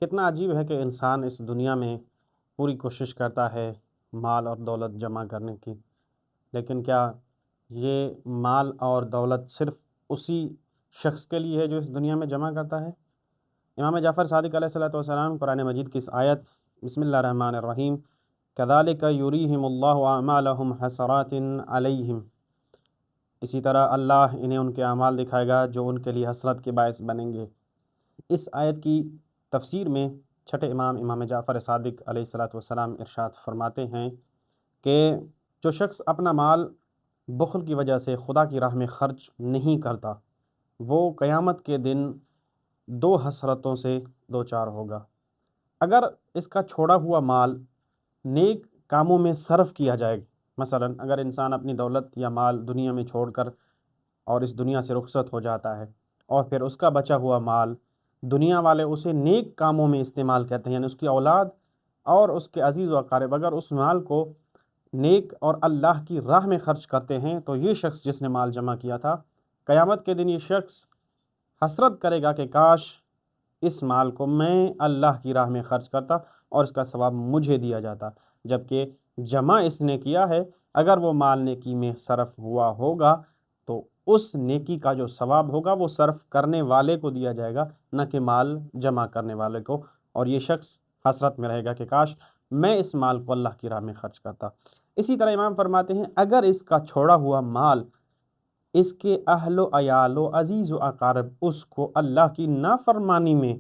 کتنا عجیب ہے کہ انسان اس دنیا میں پوری کوشش کرتا ہے مال اور دولت جمع کرنے کی، لیکن کیا یہ مال اور دولت صرف اسی شخص کے لیے ہے جو اس دنیا میں جمع کرتا ہے؟ امام جعفر صادق علیہ الصلوۃ والسلام قرآن مجید کی اس آیت بسم اللہ الرحمن الرحیم کذالک یریہم اللہ اعمالہم حسرات علیہم، اسی طرح اللہ انہیں ان کے اعمال دکھائے گا جو ان کے لیے حسرت کے باعث بنیں گے۔ اس آیت کی تفسیر میں چھٹے امام جعفر صادق علیہ الصلوۃ والسلام ارشاد فرماتے ہیں کہ جو شخص اپنا مال بخل کی وجہ سے خدا کی راہ میں خرچ نہیں کرتا، وہ قیامت کے دن دو حسرتوں سے دوچار ہوگا۔ اگر اس کا چھوڑا ہوا مال نیک کاموں میں صرف کیا جائے، مثلا اگر انسان اپنی دولت یا مال دنیا میں چھوڑ کر اور اس دنیا سے رخصت ہو جاتا ہے اور پھر اس کا بچا ہوا مال دنیا والے اسے نیک کاموں میں استعمال کرتے ہیں، یعنی اس کی اولاد اور اس کے عزیز و اقارب اگر اس مال کو نیک اور اللہ کی راہ میں خرچ کرتے ہیں تو یہ شخص جس نے مال جمع کیا تھا، قیامت کے دن یہ شخص حسرت کرے گا کہ کاش اس مال کو میں اللہ کی راہ میں خرچ کرتا اور اس کا ثواب مجھے دیا جاتا، جبکہ جمع اس نے کیا ہے، اگر وہ مال نیکی میں صرف ہوا ہوگا تو اس نیکی کا جو ثواب ہوگا وہ صرف کرنے والے کو دیا جائے گا، نہ کہ مال جمع کرنے والے کو، اور یہ شخص حسرت میں رہے گا کہ کاش میں اس مال کو اللہ کی راہ میں خرچ کرتا۔ اسی طرح امام فرماتے ہیں اگر اس کا چھوڑا ہوا مال اس کے اہل و عیال و عزیز و اقارب اس کو اللہ کی نافرمانی میں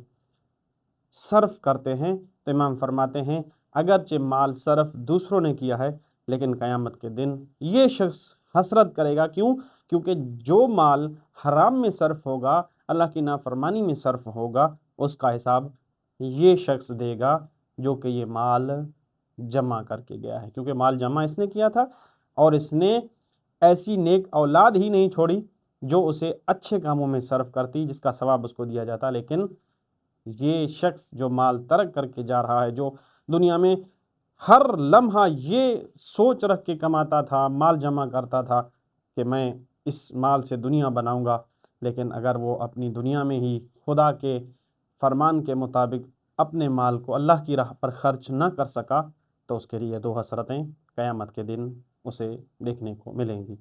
صرف کرتے ہیں تو امام فرماتے ہیں اگرچہ مال صرف دوسروں نے کیا ہے لیکن قیامت کے دن یہ شخص حسرت کرے گا، کیونکہ جو مال حرام میں صرف ہوگا، اللہ کی نافرمانی میں صرف ہوگا، اس کا حساب یہ شخص دے گا جو کہ یہ مال جمع کر کے گیا ہے، کیونکہ مال جمع اس نے کیا تھا اور اس نے ایسی نیک اولاد ہی نہیں چھوڑی جو اسے اچھے کاموں میں صرف کرتی جس کا ثواب اس کو دیا جاتا، لیکن یہ شخص جو مال ترک کر کے جا رہا ہے، جو دنیا میں ہر لمحہ یہ سوچ رکھ کے کماتا تھا، مال جمع کرتا تھا کہ میں اس مال سے دنیا بناؤں گا، لیکن اگر وہ اپنی دنیا میں ہی خدا کے فرمان کے مطابق اپنے مال کو اللہ کی راہ پر خرچ نہ کر سکا تو اس کے لیے دو حسرتیں قیامت کے دن اسے دیکھنے کو ملیں گی۔